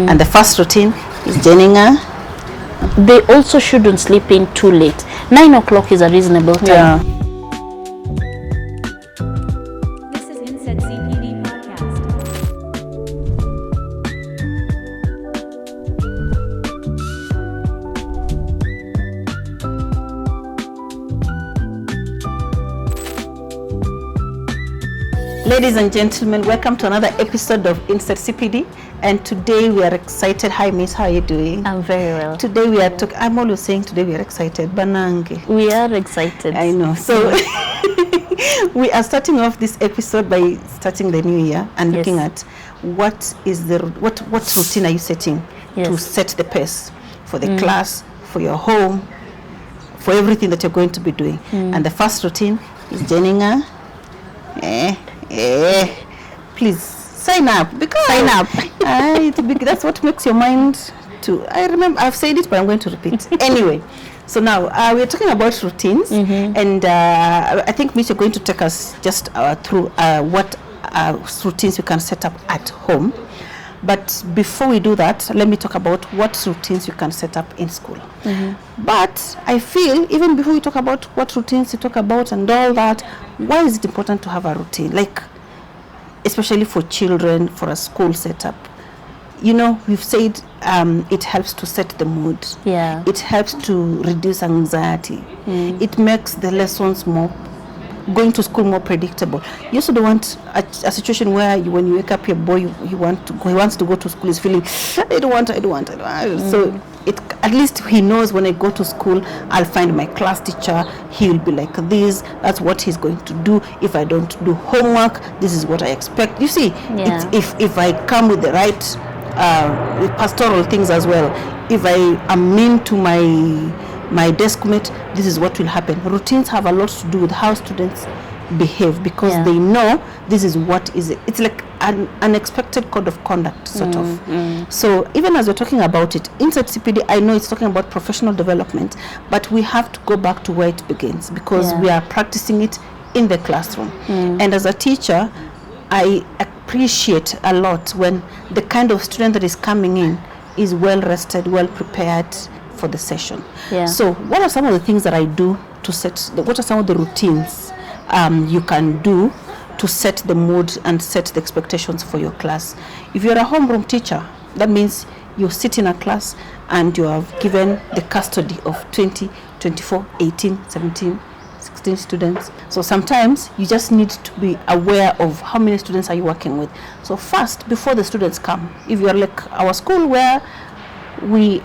And the first routine is joining her. They also shouldn't sleep in too late. 9 o'clock is a reasonable time. Yeah. This is Inset CPD podcast. Ladies and gentlemen, welcome to another episode of Inset CPD. And today we are excited. Hi, Miss. How are you doing? I'm very well. Today we are talking. I'm always saying today we are excited. Banange. We are excited. I know. So we are starting off this episode by starting the new year and Yes. looking at what routine are you setting to Yes. set the pace for the class, for your home, for everything that you're going to be doing. And the first routine is joining her. Please sign up, because Sign up. that's what makes your mind to. I remember I've said it, but I'm going to repeat anyway. So now we're talking about routines, and I think Miss, you're going to take us just through what routines we can set up at home. But before we do that, let me talk about what routines you can set up in school. But I feel even before we talk about what routines you talk about and all that, why is it important to have a routine? Like, especially for children, for a school setup. You know, we've said it helps to set the mood. Yeah. It helps to reduce anxiety. It makes the lessons going to school more predictable. You also don't want a situation where when you wake up, your boy he wants to go to school, he's feeling I don't want. So at least he knows when I go to school, I'll find my class teacher. He will be like this. That's what he's going to do. If I don't do homework, this is what I expect. You see, Yeah. if I come with the right with pastoral things as well, if I am mean to my desk mate, this is what will happen. Routines have a lot to do with how students behave, because Yeah. they know this is what is it. It's like an unexpected code of conduct, sort of. So even as we're talking about it, inside CPD, I know it's talking about professional development, but we have to go back to where it begins, because Yeah. we are practicing it in the classroom. And as a teacher, I appreciate a lot when the kind of student that is coming in is well rested, well prepared for the session. Yeah. So what are some of the things that I do to what are some of the routines you can do to set the mood and set the expectations for your class? If you're a homeroom teacher, that means you sit in a class and you have given the custody of 20, 24, 18, 17, 16 students. So sometimes you just need to be aware of how many students are you working with. So first, before the students come, if you're like our school where we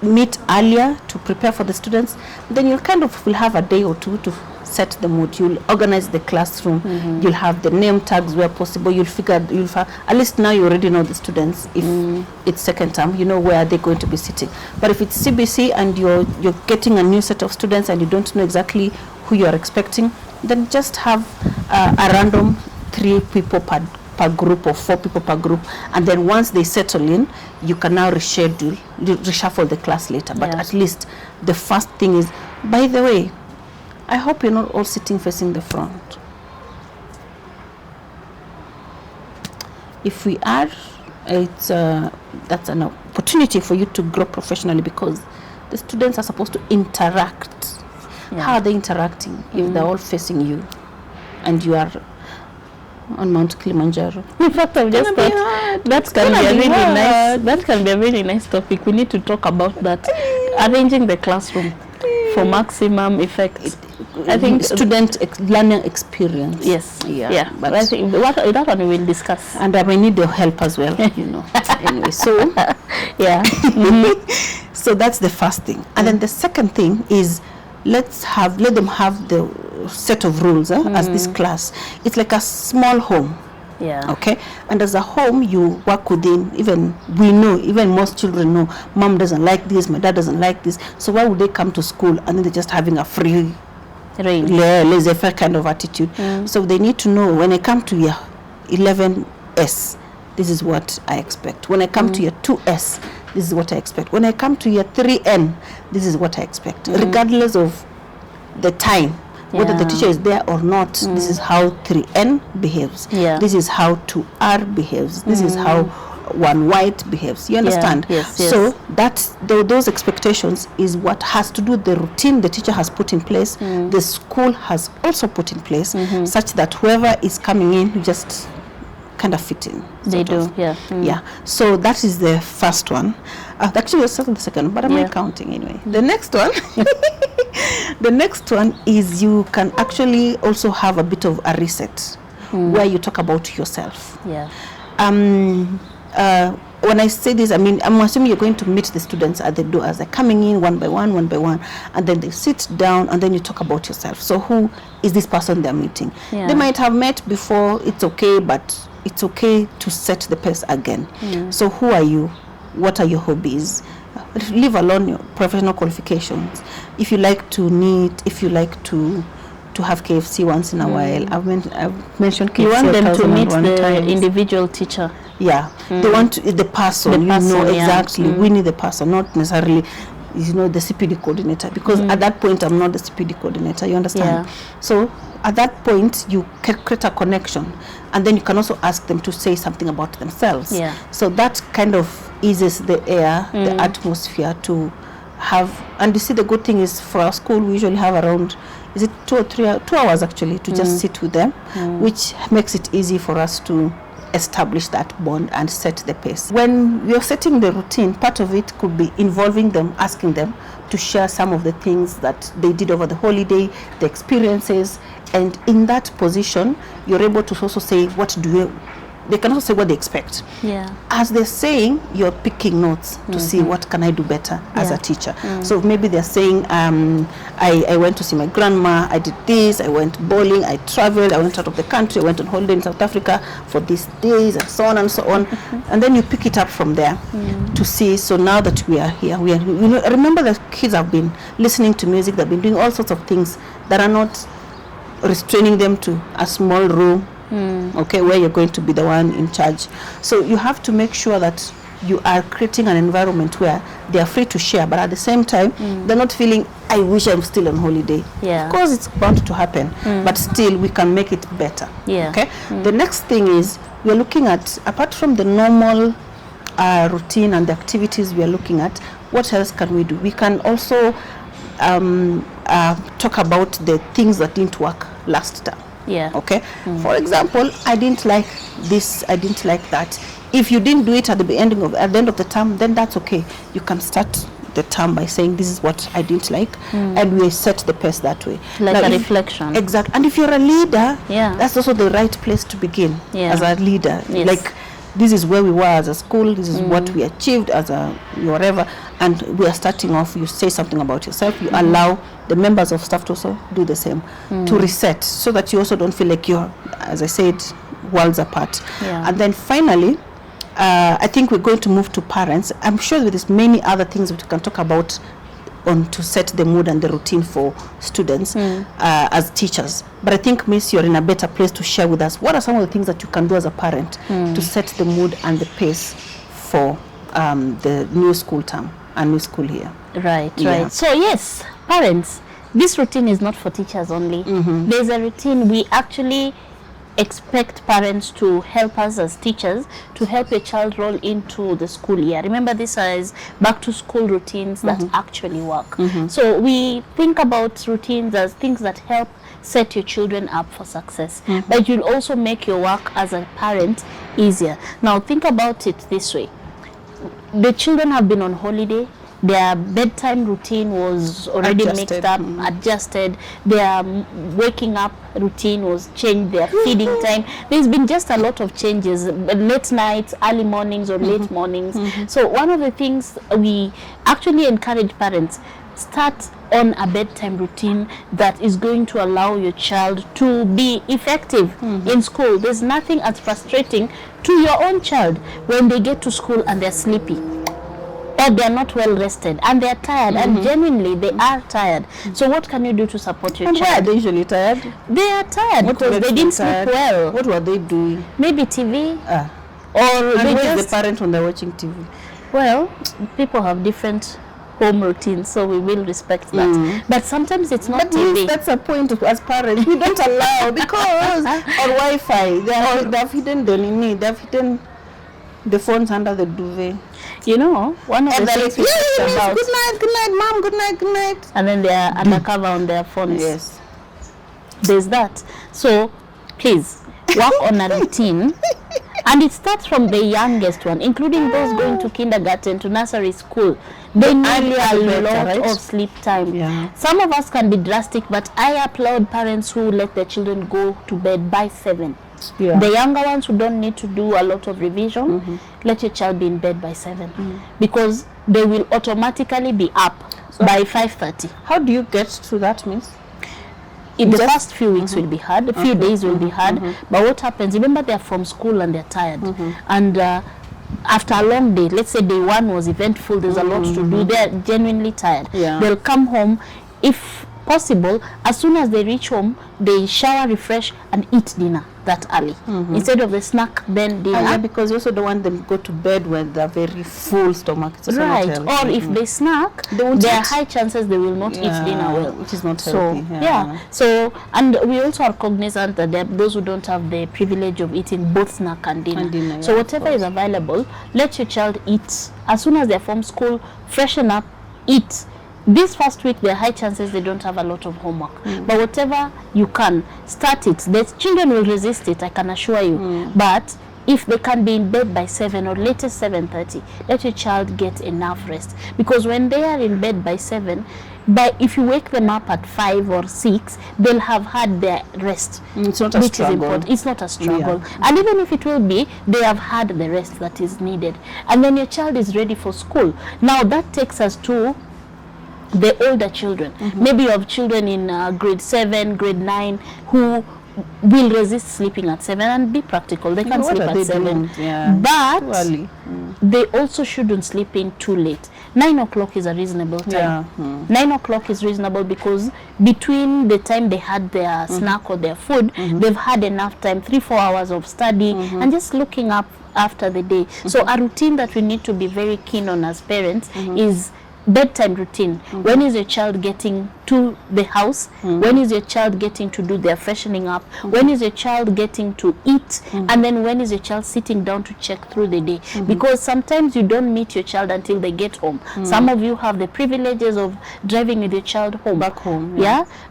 meet earlier to prepare for the students, then you kind of will have a day or two to set the mood. You'll organize the classroom. You'll have the name tags where possible. At least now you already know the students. If it's second term, you know where they're going to be sitting. But if it's CBC and you're getting a new set of students and you don't know exactly who you're expecting, then just have a random 3 people per group or 4 people per group, and then once they settle in, you can now reshuffle the class later. But Yeah. at least the first thing is, by the way, I hope you're not all sitting facing the front. If we are, that's an opportunity for you to grow professionally, because the students are supposed to interact. Yeah. How are they interacting if they're all facing you and you are on Mount Kilimanjaro? In fact, I've just Gonna be thought hard. that It's can gonna be a be really nice. hard. That can be a really nice topic. We need to talk about that. Arranging the classroom for maximum effect. I think student learning experience. Yes. Yeah. But I think that one we will discuss. And I may need your help as well, you know. Anyway, so Yeah. so that's the first thing. And then the second thing is, let them have the set of rules as this class. It's like a small home. Yeah. Okay, and as a home you work within. Even most children know mom doesn't like this, my dad doesn't like this, so why would they come to school and then they're just having a free laissez-faire kind of attitude? So they need to know, when I come to year 11S, this is what I expect. When I come to year 2S, this is what I expect. When I come to year 3N, this is what I expect, regardless of the time. Whether the teacher is there or not, this is how 3N behaves. Yeah. This is how 2R behaves. This is how one white behaves. You understand? Yes. So that's those expectations is what has to do the routine the teacher has put in place, the school has also put in place, such that whoever is coming in just kind of fit in. They do, yeah. Yeah. So that is the first one. Actually, it's the second one, but I'm not counting anyway. The next one, the next one is you can actually also have a bit of a reset where you talk about yourself. Yeah. When I say this, I mean, I'm assuming you're going to meet the students at the door as they're coming in one by one, and then they sit down and then you talk about yourself. So who is this person they're meeting? Yeah. They might have met before, it's okay, but it's okay to set the pace again. So who are you? What are your hobbies? Leave alone your professional qualifications. If you like to knit, if you like to have KFC once in a while. I've mentioned KFC. You want them to meet the times. individual teacher. Yeah, they want the person. Exactly. We need the person, not necessarily, the CPD coordinator. Because at that point, I'm not the CPD coordinator. You understand? Yeah. So at that point, you can create a connection, and then you can also ask them to say something about themselves. Yeah. So that kind of eases the air, the atmosphere to have. And you see, the good thing is for our school, we usually have around 2 hours actually to just sit with them, which makes it easy for us to establish that bond and set the pace. When we are setting the routine, part of it could be involving them, asking them to share some of the things that they did over the holiday, the experiences, and in that position, you're able to also say, they can also say what they expect. Yeah. As they're saying, you're picking notes to see what can I do better as a teacher. So maybe they're saying, I went to see my grandma, I did this, I went bowling, I traveled, I went out of the country, I went on holiday in South Africa for these days, and so on and so on. And then you pick it up from there to see, so now that we are here, remember the kids have been listening to music, they've been doing all sorts of things that are not restraining them to a small room, okay, where you're going to be the one in charge. So you have to make sure that you are creating an environment where they are free to share, but at the same time, they're not feeling, I wish I'm still on holiday. Yeah. Of course, it's bound to happen, but still, we can make it better. Yeah. Okay. The next thing is we're looking at, apart from the normal routine and the activities we are looking at, what else can we do? We can also talk about the things that didn't work last time. Yeah. Okay. For example, I didn't like this, I didn't like that. If you didn't do it at the end of the term, then that's okay. You can start the term by saying this is what I didn't like, and we set the pace that way. Like now, a reflection. Exactly. And if you're a leader, Yeah. that's also the right place to begin as a leader. Yes. Like, this is where we were as a school, this is what we achieved as a whatever, and we are starting off. You say something about yourself, you allow the members of staff to also do the same, to reset, so that you also don't feel like you're, as I said, worlds apart. Yeah. And then finally, I think we're going to move to parents. I'm sure there's many other things we can talk about to set the mood and the routine for students as teachers. But I think, Miss, you're in a better place to share with us what are some of the things that you can do as a parent to set the mood and the pace for the new school term and new school year. Right. Yeah. So yes, parents, this routine is not for teachers only. There's a routine we actually expect parents to help us as teachers to help your child roll into the school year. Remember, this is back to school routines that actually work. So we think about routines as things that help set your children up for success, but you'll also make your work as a parent easier. Now think about it this way. The children have been on holiday. Their bedtime routine was already mixed up, adjusted. Their waking up routine was changed. Their feeding time. There's been just a lot of changes. Late nights, early mornings, or late mornings. So one of the things we actually encourage parents, start on a bedtime routine that is going to allow your child to be effective in school. There's nothing as frustrating to your own child when they get to school and they're sleepy, or they're not well rested, and they're tired, and genuinely they are tired. So what can you do to support your child? Why are they usually tired? They are tired because they didn't sleep well. What were they doing? Maybe TV, or and they where's just the parent when they're watching TV? Well, people have different home routines, so we will respect that. But sometimes it's not But TV. that's a point as parents. We don't allow because on Wi-Fi they've hidden the nini, they've hidden The phones under the duvet. You know, one of the And they're things like, we talked yes, about, good night, mom, good night. and then they are undercover on their phones. Yes. There's that. So please work on a routine, and it starts from the youngest one, including those going to kindergarten, to nursery school. They need a lot of sleep time. Yeah. Some of us can be drastic, but I applaud parents who let their children go to bed by 7. Yeah. The younger ones who don't need to do a lot of revision, let your child be in bed by 7, because they will automatically be up by 5:30. How do you get to that, miss? In the first few weeks will be hard, a few days will be hard, but what happens, remember they're from school and they're tired, and after a long day, let's say day 1 was eventful, there's a lot to do, they're genuinely tired. Yeah. They'll come home, if possible, as soon as they reach home, they shower, refresh, and eat dinner that early, instead of the snack, then dinner. Yeah, because you also don't want them to go to bed when they're very full stomach. It's also Right, not or if they snack, They won't there are eat. high chances they will not eat dinner well. which is not So healthy. so, and we also are cognizant that there are those who don't have the privilege of eating both snack and dinner. So whatever is available, let your child eat as soon as they're from school, freshen up, eat. This first week, there are high chances they don't have a lot of homework. But whatever you can, start it. The children will resist it, I can assure you. But if they can be in bed by 7 or latest 7:30, let your child get enough rest. Because when they are in bed by 7, if you wake them up at 5 or 6, they'll have had their rest. It's not a which struggle. is important. It's not a struggle. And even if it will be, they have had the rest that is needed. And then your child is ready for school. Now that takes us to the older children. Maybe you have children in grade 7, grade 9 who will resist sleeping at 7, and be practical. They can sleep at 7. But they also shouldn't sleep in too late. 9 o'clock is a reasonable time. 9 o'clock is reasonable because between the time they had their snack or their food, they've had enough time, 3-4 hours of study and just looking up after the day. So a routine that we need to be very keen on as parents is bedtime routine. When is your child getting to the house? When is your child getting to do their freshening up? When is your child getting to eat? And then when is your child sitting down to check through the day? Because sometimes you don't meet your child until they get home. Some of you have the privileges of driving with your child home. Back home.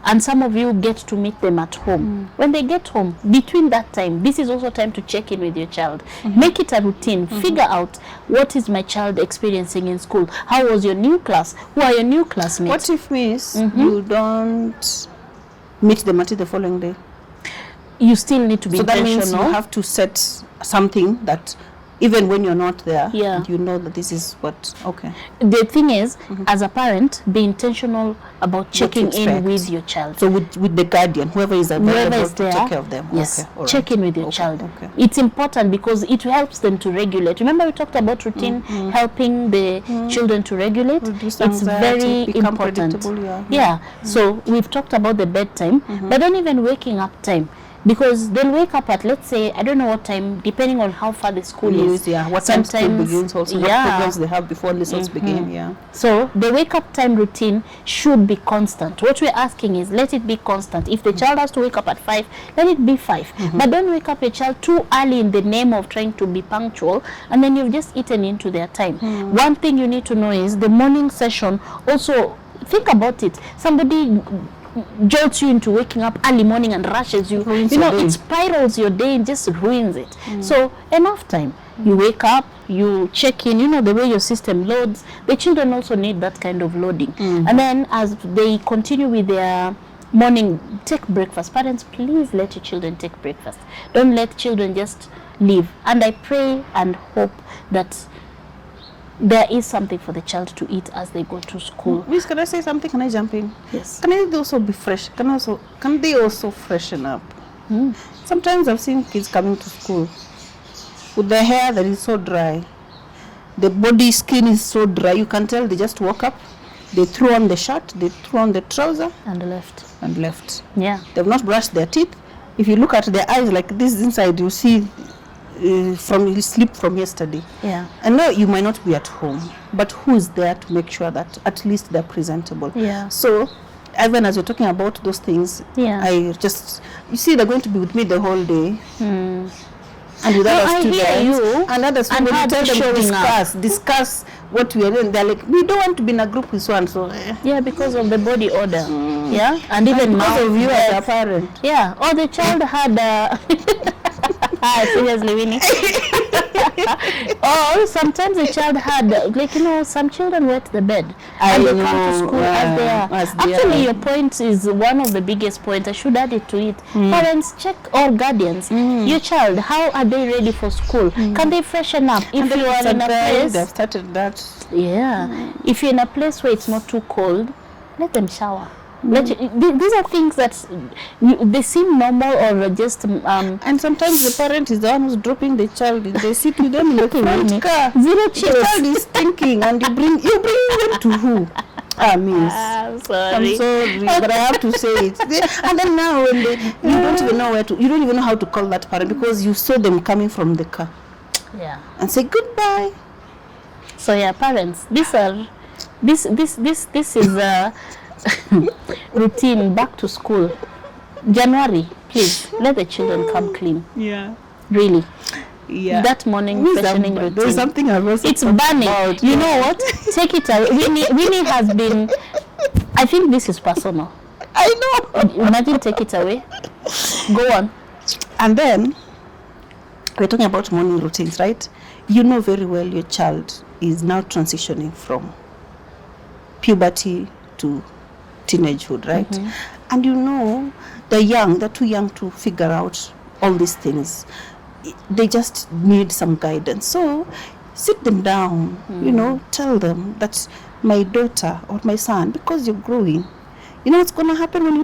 And some of you get to meet them at home. When they get home, between that time, this is also time to check in with your child. Make it a routine. Figure out, what is my child experiencing in school? How was your new class? Who are your new classmates? What if, miss, you don't meet them until the following day? You still need to be intentional. So that means you have to set something that even when you're not there, you know that this is what, The thing is, as a parent, be intentional about checking in with your child. So with the guardian, whoever is available to there, take care of them. Yes, check in with your child. It's important because it helps them to regulate. Remember we talked about routine helping the children to regulate? Reduce it's anxiety, very important. So we've talked about the bedtime, but then even waking up time. Because they'll wake up at, let's say, I don't know what time, depending on how far the school is. What time school begins also, what programs they have before lessons begin. So the wake up time routine should be constant. What we're asking is, let it be constant. If the child has to wake up at 5, let it be 5. But don't wake up your child too early in the name of trying to be punctual, and then you've just eaten into their time. One thing you need to know is the morning session also, think about it. Somebody jolts you into waking up early morning and rushes you. It spirals your day and just ruins it. So enough time. You wake up, you check in, the way your system loads. The children also need that kind of loading. And then as they continue with their morning, take breakfast. Parents, please let your children take breakfast. Don't let children just leave. And I pray and hope that there is something for the child to eat as they go to school. Miss, can I say something? Can I jump in? Yes. Can they also be fresh? Can they also freshen up? Sometimes I've seen kids coming to school with their hair that is so dry. The body skin is so dry. You can tell they just woke up. They threw on the shirt, they threw on the trouser. And left. Yeah. They've not brushed their teeth. If you look at their eyes like this inside, you see from sleep from yesterday. I know you might not be at home, but who is there to make sure that at least they're presentable? So even as you're talking about those things, I just, you see, they're going to be with me the whole day. And with other I hear students, you. and other And students, how you tell they're them to showing up. discuss what we are doing. They're like, we don't want to be in a group with so and so. Yeah, because of the body odor. Yeah, and even Because of you as a breath. parent. Yeah, or the child had seriously, Winnie. Or sometimes the child had, like, some children wet the bed. And they come to school as they are. Actually, your point is one of the biggest points. I should add it to it. Parents, check, or guardians, your child, how are they ready for school? Can they freshen up? If you are in a place, they've started that. yeah, if you're in a place where it's not too cold, let them shower. These are things that they seem normal or just and sometimes the parent is the one who's dropping the child. They sit with them in the front car. Zero The chills. child is thinking, and you bring them to who? Miss. I'm I'm sorry, but I have to say it. And then now, when you don't even know you don't even know how to call that parent because you saw them coming from the car. Yeah. And say goodbye. So yeah, parents, this is a routine back to school. January, please let the children come clean. Yeah. Really. Yeah. That morning freshening routine. There's something I've also It's burning. about. You know what? Take it away. Winnie has been. I think this is personal. I know. Imagine, take it away. Go on. And then we're talking about morning routines, right? You know very well your child is now transitioning from puberty to teenagehood, right? And you know they're too young to figure out all these things. They just need some guidance. So sit them down, tell them that my daughter or my son, because you're growing, you know what's going to happen when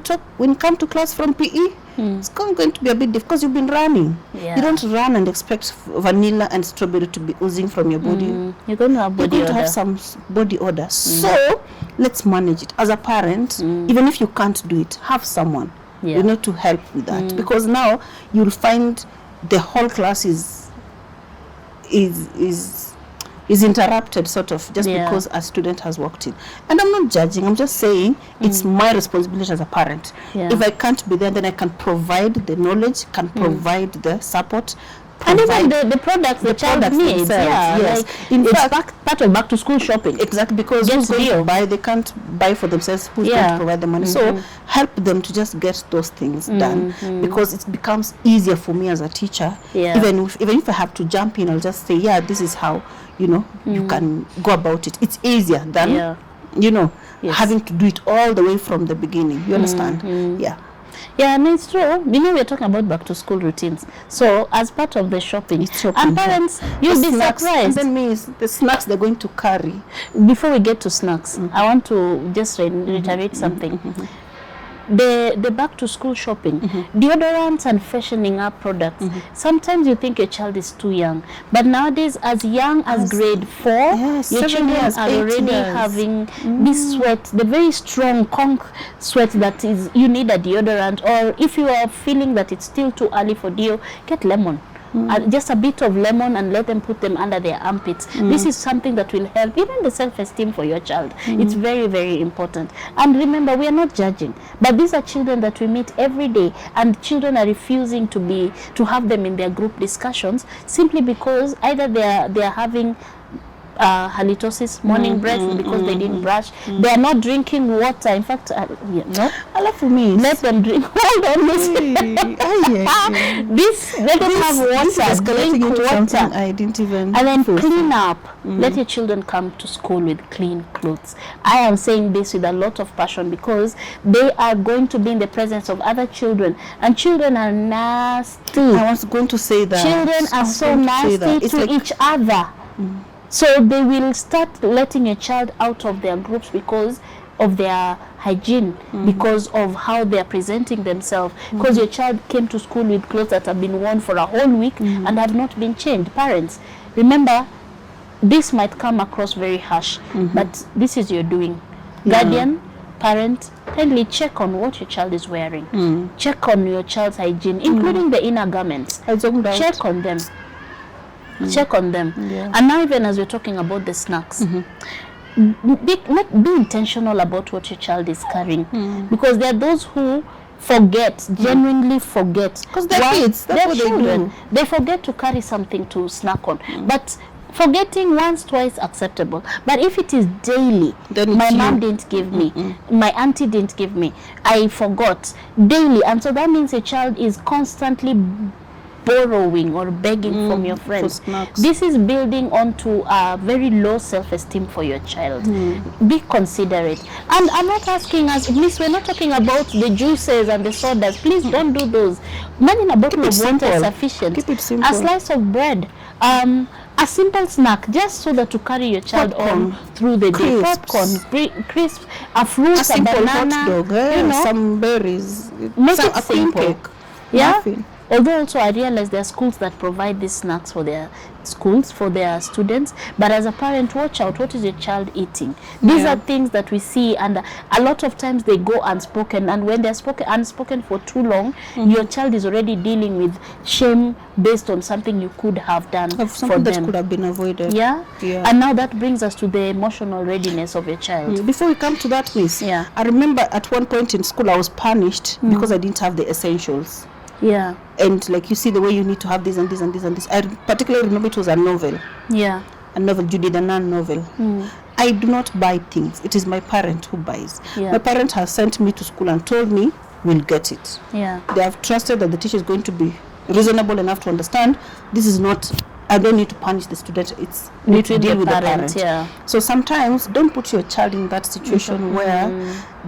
you come to class from PE? It's going to be a bit difficult because you've been running. Yeah. You don't run and expect vanilla and strawberry to be oozing from your body. You're going to have You're body going to odor. have some body odor. So let's manage it. As a parent, even if you can't do it, have someone to help with that. Because now you'll find the whole class is interrupted sort of just because a student has walked in. And I'm not judging, I'm just saying it's my responsibility as a parent. If I can't be there, then I can provide the knowledge, can provide the support, and even the products the child products needs. themselves, Yeah, yes. like In it's fact, part of back to school shopping. Exactly, because Get who's going real. to buy? They can't buy for themselves. Who's going to provide the money? So help them to just get those things done, because it becomes easier for me as a teacher. Even if I have to jump in, I'll just say, this is how you can go about it. It's easier than having to do it all the way from the beginning. You understand? Yeah, and it's true. We're talking about back to school routines. So as part of the shopping, and parents, you'll be snacks, surprised. and then means the snacks they're going to carry. Before we get to snacks, I want to just reiterate something. The back to school shopping, deodorants and freshening up products. Sometimes you think your child is too young, but nowadays as young as grade 4, your 7 children years, are 8 already years. having this sweat, the very strong conch sweat that is, you need a deodorant. Or if you are feeling that it's still too early for deo, get lemon. Just a bit of lemon and let them put them under their armpits. This is something that will help even the self-esteem for your child. It's very, very important. And remember, we are not judging, but these are children that we meet every day, and children are refusing to have them in their group discussions simply because either they are having halitosis, morning breath, because they didn't brush. They are not drinking water. In fact, no. I love for me. Let them drink. Hold on, this. Let them have water. Drink water. I didn't even. And then clean up. Let your children come to school with clean clothes. I am saying this with a lot of passion because they are going to be in the presence of other children, and children are nasty. I was going to say that. Children are so nasty to each other. So they will start letting a child out of their groups because of their hygiene, because of how they are presenting themselves, because your child came to school with clothes that have been worn for a whole week and have not been changed. Parents, remember, this might come across very harsh, but this is your doing. Guardian, parent, kindly check on what your child is wearing. Check on your child's hygiene, including the inner garments. Check on them. Check on them. And now, even as we're talking about the snacks, be intentional about what your child is carrying, because there are those who forget, genuinely forget. Because they're kids, that's they're what they children. do. They forget to carry something to snack on. But forgetting once, twice, acceptable. But if it is daily, Then it's my mom you. didn't give me, my auntie didn't give me, I forgot daily. And so that means a child is constantly borrowing or begging from your friends. snacks. This is building onto a very low self-esteem for your child. Be considerate. And I'm not asking us, Miss, we're not talking about the juices and the sodas. Please don't do those. Man in a bottle Keep of it water is simple. sufficient. Keep it simple. A slice of bread. A simple snack, just so that to carry your child Popcorn. on through the day. Crisps. Popcorn, crisps, a fruit, A a simple banana, hot dog, you know. some berries, Make some, it a cream simple. cake. Yeah. Muffin. Although also I realize there are schools that provide these snacks for their schools, for their students. But as a parent, watch out. What is your child eating? These Yeah. are things that we see, and a lot of times they go unspoken. And when they're unspoken for too long, your child is already dealing with shame based on something you could have done Of for something that them. could have been avoided. Yeah? Yeah. And now that brings us to the emotional readiness of your child. Before we come to that, Miss, Yeah. I remember at one point in school I was punished because I didn't have the essentials. Yeah. And like you see the way you need to have this and this and this and this. I particularly remember it was a novel. Yeah. A novel, Judy the Nun novel. I do not buy things. It is my parent who buys. Yeah. My parent has sent me to school and told me we'll get it. Yeah. They have trusted that the teacher is going to be reasonable enough to understand this is not, I don't need to punish the student, it's need to Between deal the with parent, the parent. yeah. So sometimes don't put your child in that situation where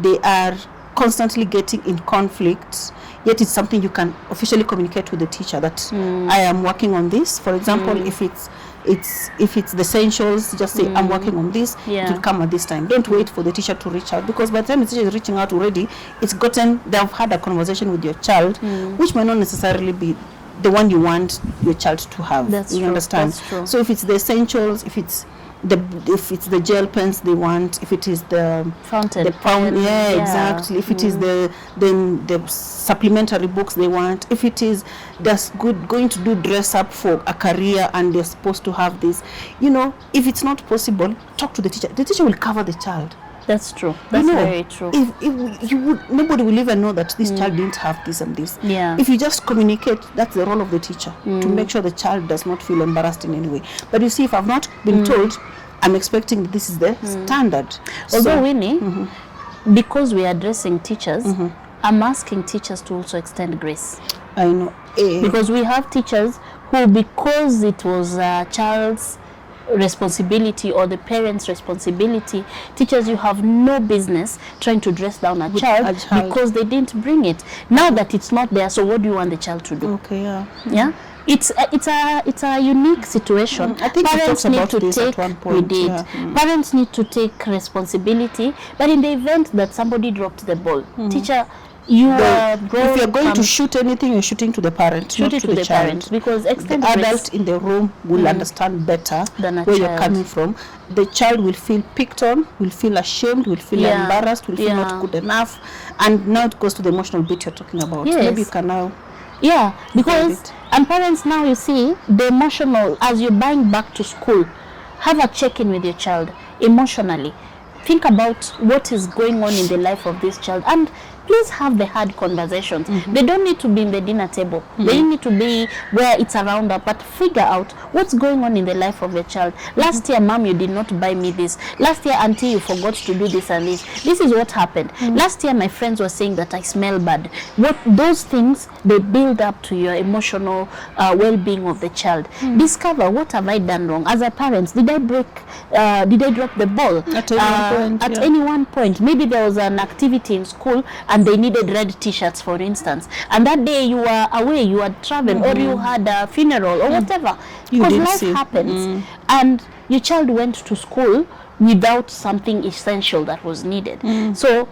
they are constantly getting in conflict, yet it's something you can officially communicate with the teacher that I am working on this. For example, if it's the essentials, just say I'm working on this. Yeah. It will come at this time. Don't wait for the teacher to reach out, because by the time the teacher is reaching out already, they've had a conversation with your child, which may not necessarily be the one you want your child to have. That's you true, understand? that's true. So if it's the essentials, if it's the gel pens they want, if it is the Fountain. yeah, Yeah. exactly. If it is the supplementary books they want, if it is just going to do dress up for a career and they're supposed to have this, if it's not possible, talk to the teacher. The teacher will cover the child. That's true. That's very true. If you would, nobody will even know that this child didn't have this and this. Yeah. If you just communicate, that's the role of the teacher, to make sure the child does not feel embarrassed in any way. But you see, if I've not been told, I'm expecting that this is the standard. Although, Winnie, because we are addressing teachers, I'm asking teachers to also extend grace. I know. Because we have teachers who, because it was a child's responsibility or the parents' responsibility, teachers, you have no business trying to dress down a child because they didn't bring it. Now that it's not there, so what do you want the child to do? Okay, yeah. Yeah, it's a unique situation. I think we talked about this at one point. We did. Yeah. Parents need to take responsibility, but in the event that somebody dropped the ball, teacher, if you're going to shoot anything, you're shooting to the parent, shoot not it to to the the child. parent, because The extend adult in the room will understand better Than a where you're child. coming from. The child will feel picked on, will feel ashamed, will feel Yeah. embarrassed, will feel Yeah. not good enough. And now it goes to the emotional bit you're talking about. Yes. Maybe you can now. Yeah, because it. and parents now, you see, the emotional, as you're buying back to school, have a check-in with your child emotionally. Think about what is going on in the life of this child, and please have the hard conversations. They don't need to be in the dinner table. They need to be where it's around up, but figure out what's going on in the life of your child. Last year, mom, you did not buy me this. Last year, auntie, you forgot to do this and this. This is what happened. Last year, my friends were saying that I smell bad. Those things, they build up to your emotional well-being of the child. Discover, what have I done wrong? As a parent, did I drop the ball? At any one point, maybe there was an activity in school and they needed red t-shirts, for instance, and that day you were away, you had traveled, or you had a funeral or whatever, because life happens, and your child went to school without something essential that was needed. So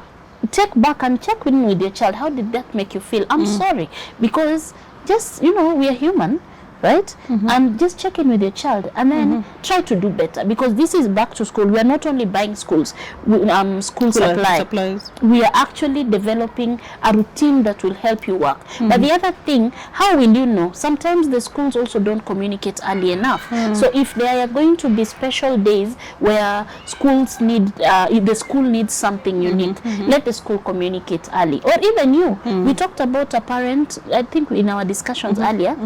take back and check in with your child. How did that make you feel? I'm sorry, because just, we are human. right? And just check in with your child, and then try to do better, because this is back to school. We are not only buying school supplies. We are actually developing a routine that will help you work. But the other thing, how will you know? Sometimes the schools also don't communicate early enough. So if there are going to be special days where schools need, if the school needs something unique, let the school communicate early. Or even you. We talked about a parent, I think in our discussions earlier,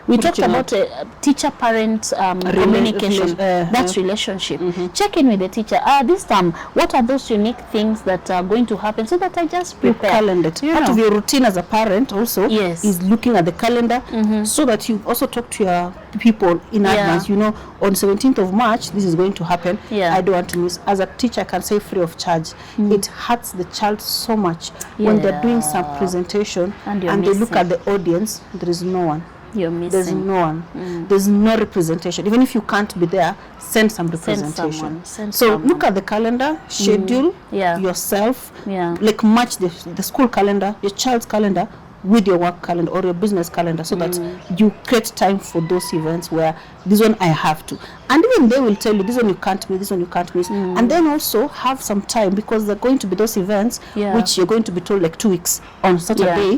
we talked about a teacher-parent communication, that's relationship. Check in with the teacher. This time, what are those unique things that are going to happen, so that I just prepare. Calendar. Part of your routine as a parent also is looking at the calendar, so that you also talk to your people in advance. You know, on 17th of March, this is going to happen. I don't want to miss. As a teacher, I can say free of charge. It hurts the child so much when they're doing some presentation and they look at the audience, there is no one. You're missing. There's no one. There's no representation. Even if you can't be there, send some representation. Send so someone. Look at the calendar, schedule yourself, like match the school calendar, your child's calendar with your work calendar or your business calendar, so that you create time for those events where this one I have to. And even they will tell you this one you can't miss, this one you can't miss. And then also have some time, because they're going to be those events which you're going to be told like 2 weeks on such a day.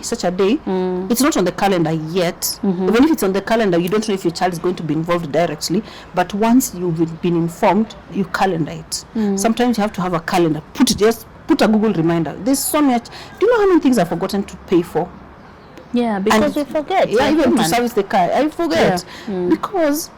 It's not on the calendar yet. Even if it's on the calendar, you don't know if your child is going to be involved directly. But once you've been informed, you calendar it. Sometimes you have to have a calendar. Put a Google reminder. There's so much. Do you know how many things I've forgotten to pay for? Yeah, because we forget. Even to service the car, I forget. Because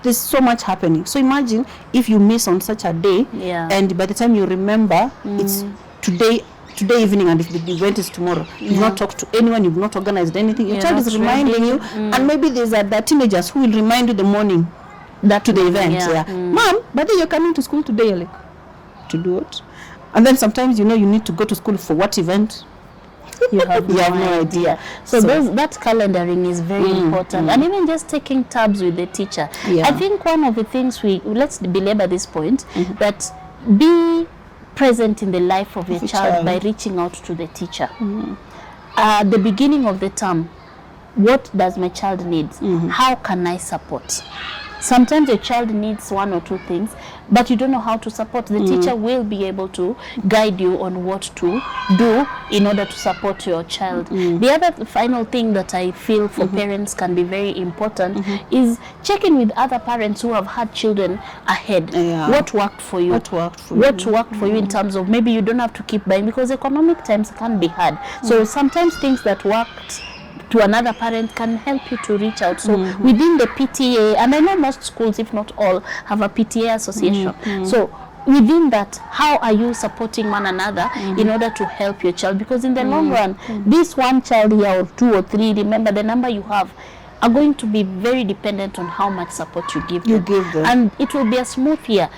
there's so much happening. So imagine if you miss on such a day, and by the time you remember, it's today evening, and if the event is tomorrow, you've not talked to anyone, you've not organized anything. Your child is reminding you, and maybe there's the teenagers who will remind you the morning to the event. Mom, but then you're coming to school today, like, to do it. And then sometimes you need to go to school for what event? You have no idea. So that calendaring is very important, and even just taking tabs with the teacher. I think one of the things let's belabor this point, that be present in the life of your child by reaching out to the teacher. At the beginning of the term, what does my child need? How can I support? Sometimes your child needs 1 or 2 things, but you don't know how to support. The teacher will be able to guide you on what to do in order to support your child. The other final thing that I feel for parents can be very important is checking with other parents who have had children ahead. What worked for you? What worked for you in terms of, maybe you don't have to keep buying, because economic times can be hard. So sometimes things that worked to another parent can help you to reach out. So within the PTA, and I know most schools, if not all, have a PTA association. So within that, how are you supporting one another in order to help your child? Because in the long run, this one child here, or 2 or 3, remember the number you have, are going to be very dependent on how much support you give them. And it will be a smooth year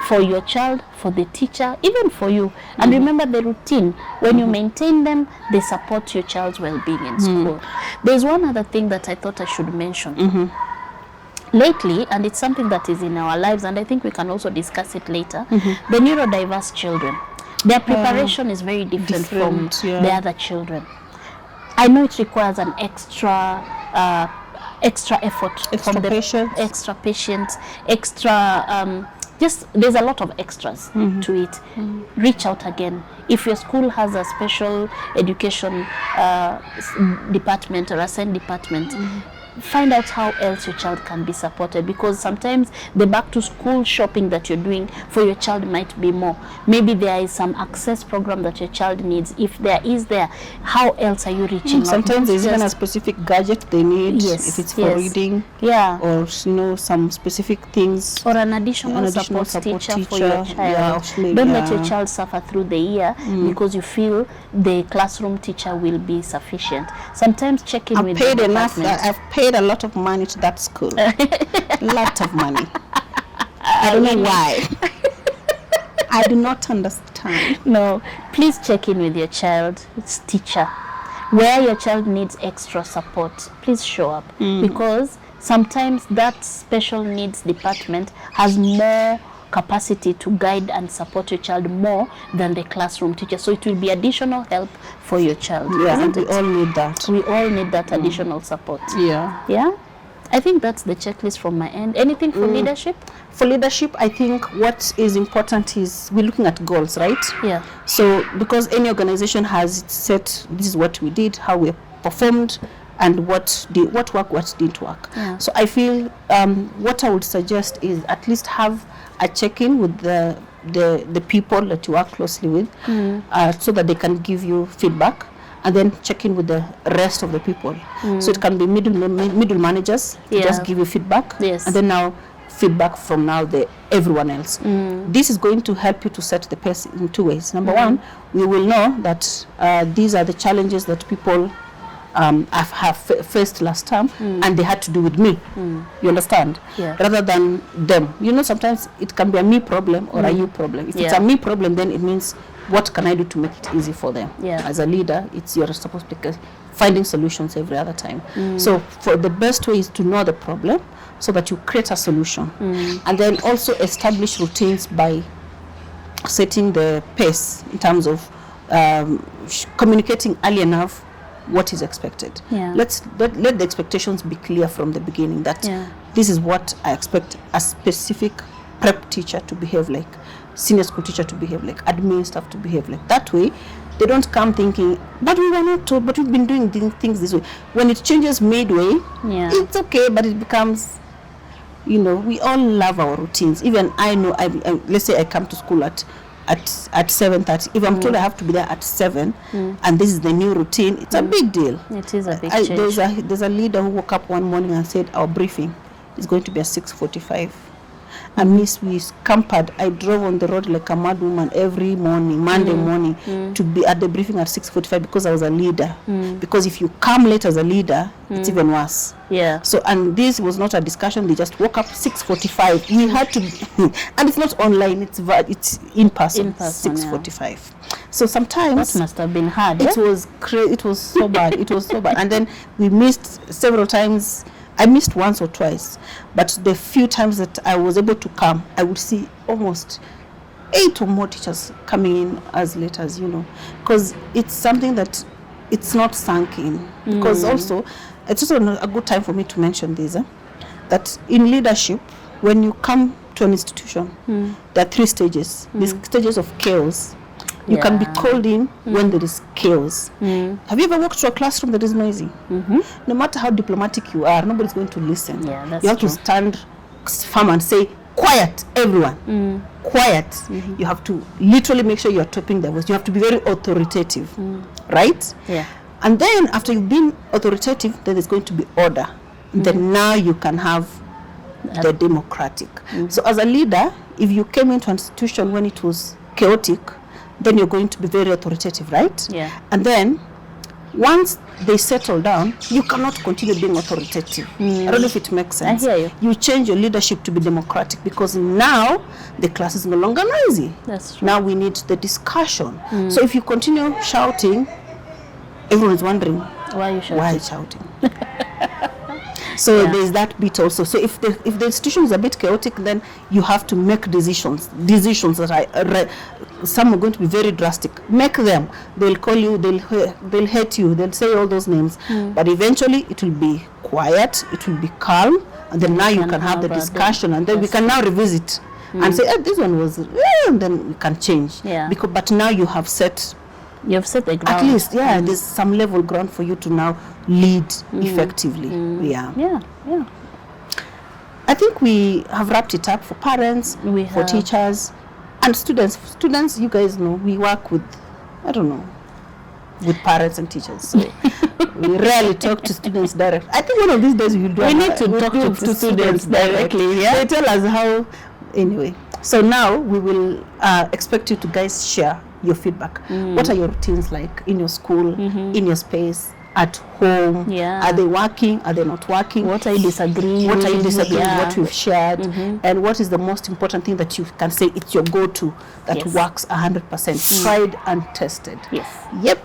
for your child, for the teacher, even for you. And remember the routine. When you maintain them, they support your child's well-being in school. There's one other thing that I thought I should mention. Lately, and it's something that is in our lives, and I think we can also discuss it later, the neurodiverse children. Their preparation is very different from the other children. I know it requires an extra effort, extra patience, just there's a lot of extras to it. Reach out again. If your school has a special education department or a SEND department, find out how else your child can be supported, because sometimes the back to school shopping that you're doing for your child might be more. Maybe there is some access program that your child needs. If there is how else are you reaching out? Sometimes there's even a specific gadget they need, if it's for reading, or some specific things, or an additional support teacher for your child. Don't let your child suffer through the year because you feel the classroom teacher will be sufficient. Sometimes check in with the department. I've paid a lot of money to that school. Lot of money. I don't know why. I do not understand. No, please check in with your child's teacher. Where your child needs extra support, please show up. Because sometimes that special needs department has more capacity to guide and support your child more than the classroom teacher. So it will be additional help for your child. Yeah, and we all need that. We all need that additional support. Yeah. Yeah? I think that's the checklist from my end. Anything for leadership? For leadership, I think what is important is we're looking at goals, right? Yeah. So because any organization has set, this is what we did, how we performed, and what worked, what didn't work. Yeah. So I feel what I would suggest is at least have a check-in with the people that you work closely with, so that they can give you feedback, and then check in with the rest of the people. So it can be middle managers to just give you feedback, Yes. and then now feedback from now everyone else. This is going to help you to set the pace in two ways. Number one, we will know that these are the challenges that people have faced last time, and they had to do with me. You understand? Yeah. Rather than them. You know, sometimes it can be a me problem or a you problem. If it's a me problem, then it means what can I do to make it easy for them? Yeah. As a leader, you're supposed to be finding solutions every other time. So for the best way is to know the problem so that you create a solution, and then also establish routines by setting the pace in terms of communicating early enough what is expected. Yeah. Let the expectations be clear from the beginning, that this is what I expect a specific prep teacher to behave like, senior school teacher to behave like, admin staff to behave like. That way they don't come thinking, but we were not told, but we've been doing things this way. When it changes midway, it's okay, but it becomes, you know, we all love our routines. Even I know, let's say I come to school at 7:30. If I'm told I have to be there at 7, and this is the new routine, it's a big deal. It is a big change. There's a leader who woke up one morning and said our briefing is going to be at 6:45. And miss, we scampered. I drove on the road like a mad woman every morning, Monday morning, to be at the briefing at 6:45 because I was a leader. Because if you come late as a leader, it's even worse. Yeah. So, and this was not a discussion. They just woke up 6:45. We had to, and it's not online. It's in person. 6:45. So sometimes that must have been hard. It was it was so bad. It was so bad. And then we missed several times. I missed once or twice, but the few times that I was able to come, I would see almost 8 or more teachers coming in as late as, you know, because it's something that it's not sunk in. Because also, it's also a good time for me to mention this, that in leadership, when you come to an institution, there are 3 stages. These stages of chaos. You can be called in when there is chaos. Have you ever walked to a classroom that is noisy? No matter how diplomatic you are, nobody's going to listen. Yeah, that's you have true. to stand firm and say, quiet, everyone. Quiet. You have to literally make sure you are topping the voice. You have to be very authoritative, right? Yeah. And then after you've been authoritative, then there's going to be order. Then now you can have the democratic. So as a leader, if you came into an institution when it was chaotic, then you're going to be very authoritative, right? Yeah. And then once they settle down, you cannot continue being authoritative. I don't know if it makes sense. I hear you. You change your leadership to be democratic because now the class is no longer noisy. That's true. Now we need the discussion. So if you continue shouting, everyone's wondering, Why are you shouting? why are you shouting? So there's that bit also. So if the institution is a bit chaotic, then you have to make decisions that are some are going to be very drastic. Make them. They'll call you. They'll hate you. They'll say all those names. But eventually, it will be quiet. It will be calm, and then now you can have the discussion, and then we can now revisit and say, this one was, and then we can change. Yeah. But now you have set. You've set the ground. At least, there's some level ground for you to now lead effectively. Yeah. I think we have wrapped it up for parents, for teachers, and students. Students, you guys know, we work with, I don't know, with parents and teachers. So we rarely talk to students directly. I think one of these days we will do. We need to talk to students directly. Yeah. They tell us how. Anyway, so now we will expect you to guys share your feedback. What are your routines like in your school, in your space, at home? Yeah. Are they working? Are they not working? What are you disagreeing What are you with? disagreeing? Yeah. What we've shared, and what is the most important thing that you can say it's your go-to that Yes. works 100%, tried and tested. Yes. Yep.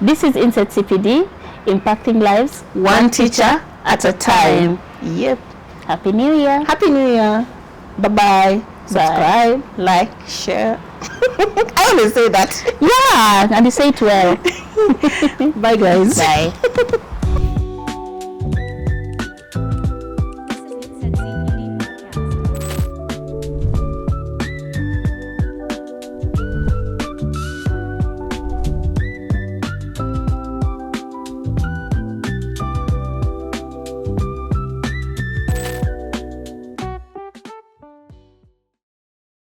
This is Insert CPD, impacting lives one teacher at a time. Yep. Happy New Year. Happy New Year. Bye-bye. Subscribe, like, share. I always say that. Yeah, and you say it well. Bye, guys. Bye.